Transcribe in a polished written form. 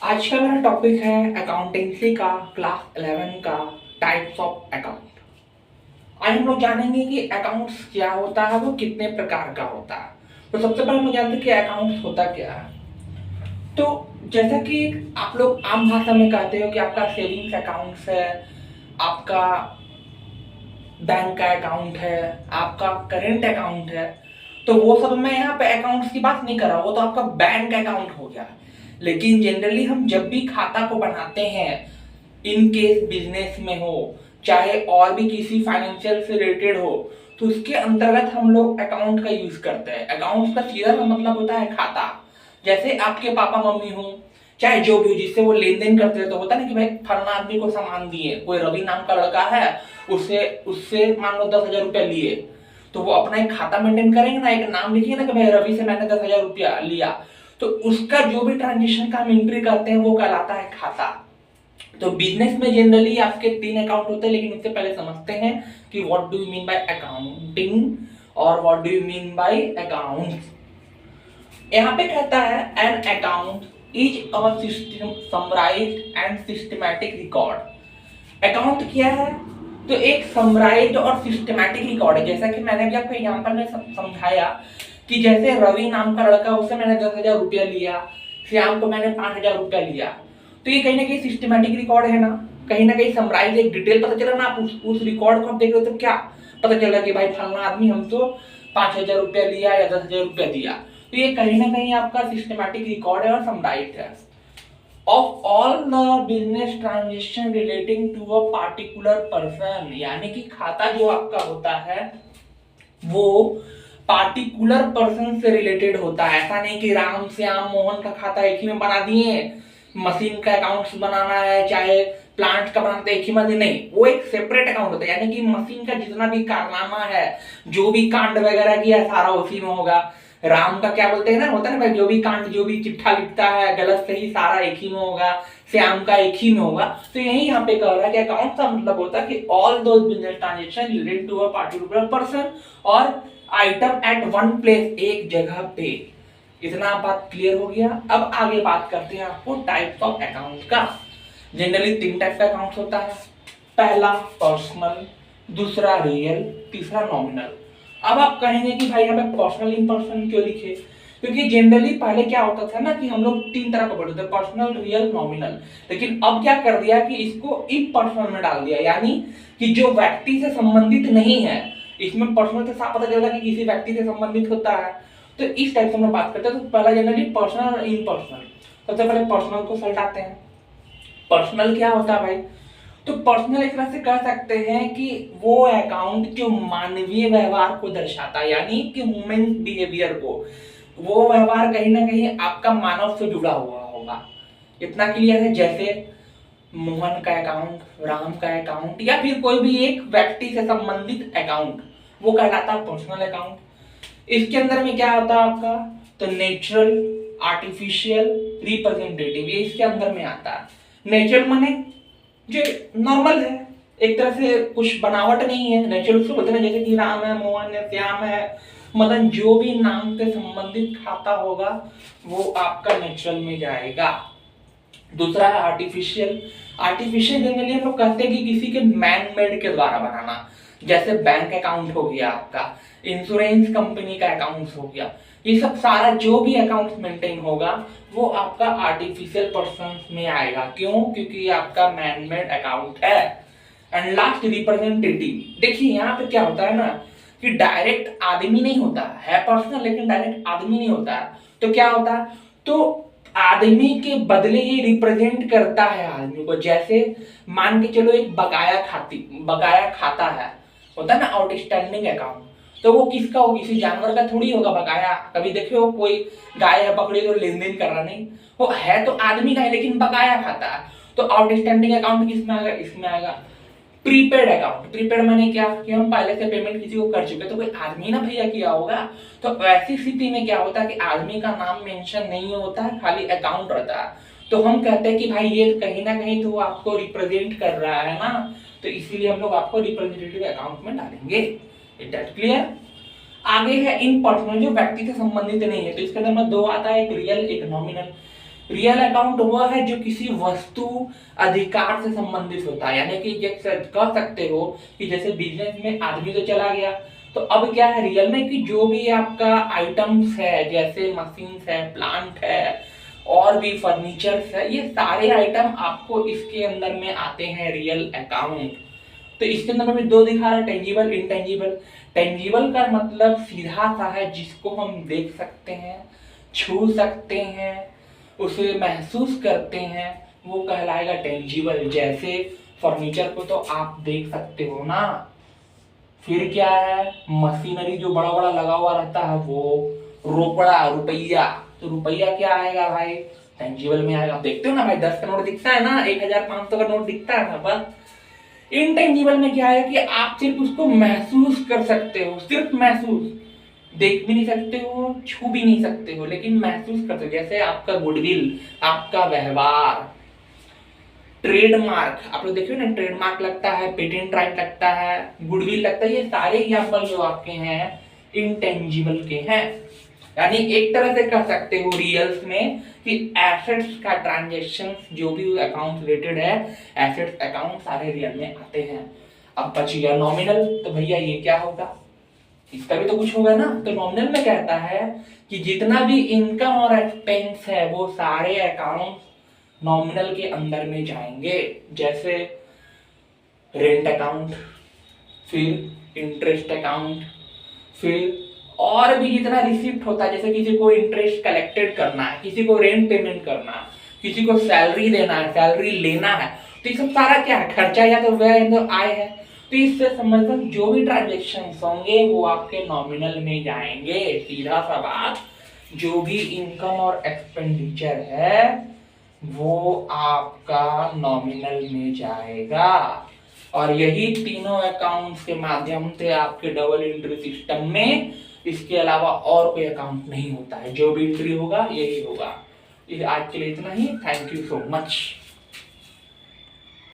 आज का मेरा टॉपिक है अकाउंटेंसी का क्लास 11 का टाइप्स ऑफ अकाउंट। आज हम लोग जानेंगे कि अकाउंट्स क्या होता है, वो कितने प्रकार का होता है। तो सबसे पहले हम जानते हैं कि अकाउंट्स होता क्या है। तो जैसा कि आप लोग आम भाषा में कहते हो कि आपका सेविंग्स अकाउंट्स है, आपका बैंक का अकाउंट है, आपका करेंट अकाउंट है। तो वो सब मैं यहाँ पे अकाउंट्स की बात नहीं कर रहा, वो तो आपका बैंक अकाउंट हो गया। लेकिन जनरली हम जब भी खाता को बनाते हैं, इन केस बिजनेस में हो चाहे और भी किसी फाइनेंशियल से रिलेटेड हो, तो उसके अंतर्गत हम लोग अकाउंट का यूज करते हैं। अकाउंट का सीधा मतलब होता है खाता। जैसे आपके पापा मम्मी हो चाहे जो भी हो, जिससे वो लेन देन करते हैं, तो होता है ना कि भाई फलाना आदमी को सामान दिए, कोई रवि नाम का लड़का है, उससे उससे मान लो 10,000 रुपया लिए, तो वो अपना एक खाता मेंटेन करेंगे ना, एक नाम लिखिए ना कि भाई रवि से मैंने 10,000 रुपया लिया। तो उसका जो भी ट्रांजेक्शन का हम एंट्री करते हैं वो कहलाता है खाता। तो बिजनेस में जनरली आपके 3 अकाउंट होते हैं, लेकिन उससे पहले समझते हैं कि what do you mean by accounting और what do you mean by account. यहाँ पे कहता है an account is a system summarised and systematic record. Account क्या है? तो एक समराइज्ड और सिस्टमैटिक रिकॉर्ड है। जैसा कि मैंने भी आपको एग्जांपल में समझाया कि जैसे रवि नाम का लड़का, उससे मैंने 10,000 रुपया लिया, श्याम को मैंने 5,000 रुपया लिया, तो ये कहीं ना कहीं सिस्टमैटिक रिकॉर्ड है ना कहीं समराइज एक डिटेल पता चला ना। आप उस रिकॉर्ड को आप देख रहे हो तो क्या पता चला कि भाई फलना आदमी हमको 5,000 रुपया लिया या 10,000 रुपया दिया। तो ये कहीं ना कहीं आपका सिस्टमैटिक रिकॉर्ड है और समराइज है of all the business transaction relating to a particular person. यानी कि खाता जो आपका होता है वो पार्टिकुलर पर्सन से रिलेटेड होता है। ऐसा नहीं कि राम श्याम मोहन का खाता एक ही में बना दिए, मशीन का अकाउंट्स बनाना है चाहे प्लांट का बनाना एक ही में, नहीं, वो एक सेपरेट अकाउंट होता है। यानी कि मशीन का जितना भी कारनामा है, जो भी कांड वगैरह किया सारा उसी में होगा। राम का क्या बोलते हैं ना, होता है ना भाई, जो भी कांड जो भी चिट्ठा लिखता है गलत सही सारा एक ही में होगा, श्याम का एक ही में होगा। तो यही यहाँ पे कह रहा है कि अकाउंट का मतलब होता है कि all those business transaction related to a particular person और आइटम एट वन प्लेस, एक जगह पे। इतना बात क्लियर हो गया। अब आगे बात करते हैं आपको टाइप्स ऑफ अकाउंट का। जनरली 3 टाइप का अकाउंट होता है। पहला पर्सनल, दूसरा रियल, तीसरा नॉमिनल। अब आप कहेंगे कि भाई यहाँ पे पर्सनल इम्पर्सनल क्यों लिखे? क्योंकि जनरली पहले क्या होता था ना कि हम लोग 3 तरह का पढ़ते थे, पर्सनल रियल नॉमिनल। लेकिन अब क्या कर दिया कि इसको इम्पर्सनल में डाल दिया, यानी कि जो व्यक्ति से संबंधित नहीं है। इसमें पर्सनल से साफ पता चलता है कि किसी व्यक्ति से संबंधित होता है। तो इस टाइप से हम लोग बात करते हैं। तो पहला जनरली पर्सनल और इम्पर्सनल। सबसे पहले पर्सनल को सल्टाते हैं। पर्सनल क्या होता है भाई? तो पर्सनल एक तरह से कह सकते हैं कि वो अकाउंट जो मानवीय व्यवहार को दर्शाता है, यानी कि ह्यूमन बिहेवियर को, वो व्यवहार कहीं ना कहीं आपका मानव से जुड़ा हुआ होगा। इतना क्लियर है? जैसे मोहन का अकाउंट, राम का अकाउंट, या फिर कोई भी एक व्यक्ति से संबंधित अकाउंट, वो कहलाता है पर्सनल अकाउंट। इसके अंदर में क्या होता है आपका? तो नेचुरल, आर्टिफिशियल, रिप्रेजेंटेटिव, ये इसके अंदर में आता है। नेचुरल माने जो नॉर्मल है, एक तरह से कुछ बनावट नहीं है। नेचुरल उसको बोलते हैं, जैसे कि राम है, मोहन है, श्याम है, मतलब जो भी नाम से संबंधित खाता होगा वो आपका नेचुरल में जाएगा। दूसरा है आर्टिफिशियल। आर्टिफिशियल जनरली हम लोग कहते हैं कि किसी के मैन मेड के द्वारा बनाना। जैसे बैंक अकाउंट हो गया आपका, इंश्योरेंस कंपनी का अकाउंट हो गया, ये सब सारा जो भी अकाउंट मेंटेन होगा वो आपका आर्टिफिशियल पर्सन में आएगा। क्यों? क्योंकि ये आपका मैन मेड अकाउंट है। And last representative. देखिए यहाँ पे क्या होता है ना कि डायरेक्ट आदमी नहीं होता है, पर्सनल, लेकिन डायरेक्ट आदमी नहीं होता है। तो क्या होता है? तो आदमी के बदले ये रिप्रेजेंट करता है आदमी को। जैसे मान के चलो एक बकाया खाता है, होता है ना आउटस्टैंडिंग अकाउंट, तो वो किसका हो? किसी जानवर का थोड़ी होगा बकाया। कभी देखे हो कोई गाय है पकड़ी तो लेन देन कर रहा नहीं, वो है तो आदमी का है लेकिन बकाया खाता है। तो आउटस्टैंडिंग अकाउंट किसमें आएगा? इसमें आएगा। Prepaid account. प्रीपेड माने क्या कि हम पहले से पेमेंट किसी को कर चुके, तो कोई आदमी ना भैया किया होगा। तो ऐसी स्थिति में क्या होता है कि आदमी का नाम मेंशन नहीं होता है, खाली अकाउंट रहता है। तो हम कहते हैं कि भाई ये कहीं ना कहीं तो आपको रिप्रेजेंट कर रहा है ना, तो इसीलिए हम लोग आपको रिप्रेजेंटेटिव अकाउंट में डालेंगे। Is that clear? आगे है इन पर्सनल, जो व्यक्ति से संबंधित नहीं है। तो इसके अंदर में 2 आता है, एक रियल एक नॉमिनल। रियल अकाउंट वो है जो किसी वस्तु अधिकार से संबंधित होता है, यानी कि जैसे कह सकते हो कि जैसे बिजनेस में आदमी तो चला गया, तो अब क्या है रियल में कि जो भी आपका आइटम्स है, जैसे मशीन्स है, प्लांट है और भी फर्नीचर्स है, ये सारे आइटम आपको इसके अंदर में आते हैं रियल अकाउंट। तो इसके अंदर में दो दिखा रहा है, टेंजिबल, इनटेंजिबल। टेंजिबल का मतलब सीधा सा है, जिसको हम देख सकते हैं, छू सकते हैं, उसे महसूस करते हैं, वो कहलाएगा टेंजिबल। जैसे फर्नीचर को तो आप देख सकते हो ना। फिर क्या है, मशीनरी जो बड़ा बड़ा लगा हुआ रहता है, वो रोकड़ा, रुपया। तो रुपया क्या आएगा भाई, टेंजिबल में आएगा। देखते हो ना भाई, 10 का नोट दिखता है ना, 1,500 का नोट दिखता है ना, बस। इनटेंजिबल में क्या है कि आप सिर्फ उसको महसूस कर सकते हो, सिर्फ महसूस, देख भी नहीं सकते हो, छू भी नहीं सकते हो, लेकिन महसूस करते हो। जैसे आपका गुडविल, आपका व्यवहार, ट्रेडमार्क, आप लोग देखिए ना, ट्रेडमार्क लगता है, पेटेंट राइट लगता है, गुडविल लगता है, ये सारे एग्जाम्पल जो आपके हैं इंटेंजिबल के हैं। यानी एक तरह से कह सकते हो रियल्स में कि एसेट्स का ट्रांजैक्शन जो भी अकाउंट रिलेटेड है, एसेट्स अकाउंट सारे रियल में आते हैं। अब बच गया नॉमिनल, तो भैया ये क्या होगा, इसका भी तो कुछ होगा ना। तो नॉमिनल में कहता है कि जितना भी इनकम और एक्सपेंस है वो सारे अकाउंट नॉमिनल के अंदर में जाएंगे। जैसे रेंट अकाउंट, फिर इंटरेस्ट अकाउंट, फिर और भी जितना रिसिप्ट होता है, जैसे किसी को इंटरेस्ट कलेक्टेड करना है, किसी को रेंट पेमेंट करना है, किसी को सैलरी देना है, सैलरी लेना है, तो ये सब सारा क्या है, खर्चा या तो व्यय या तो आय है। तो इससे संबंधित जो भी ट्रांजेक्शन होंगे वो आपके नॉमिनल में जाएंगे। सीधा सा बात, जो भी इनकम और एक्सपेंडिचर है वो आपका नॉमिनल में जाएगा। और यही तीनों अकाउंट्स के माध्यम से आपके डबल एंट्री सिस्टम में, इसके अलावा और कोई अकाउंट नहीं होता है, जो भी एंट्री होगा यही होगा। आज के लिए इतना ही, थैंक यू सो मच।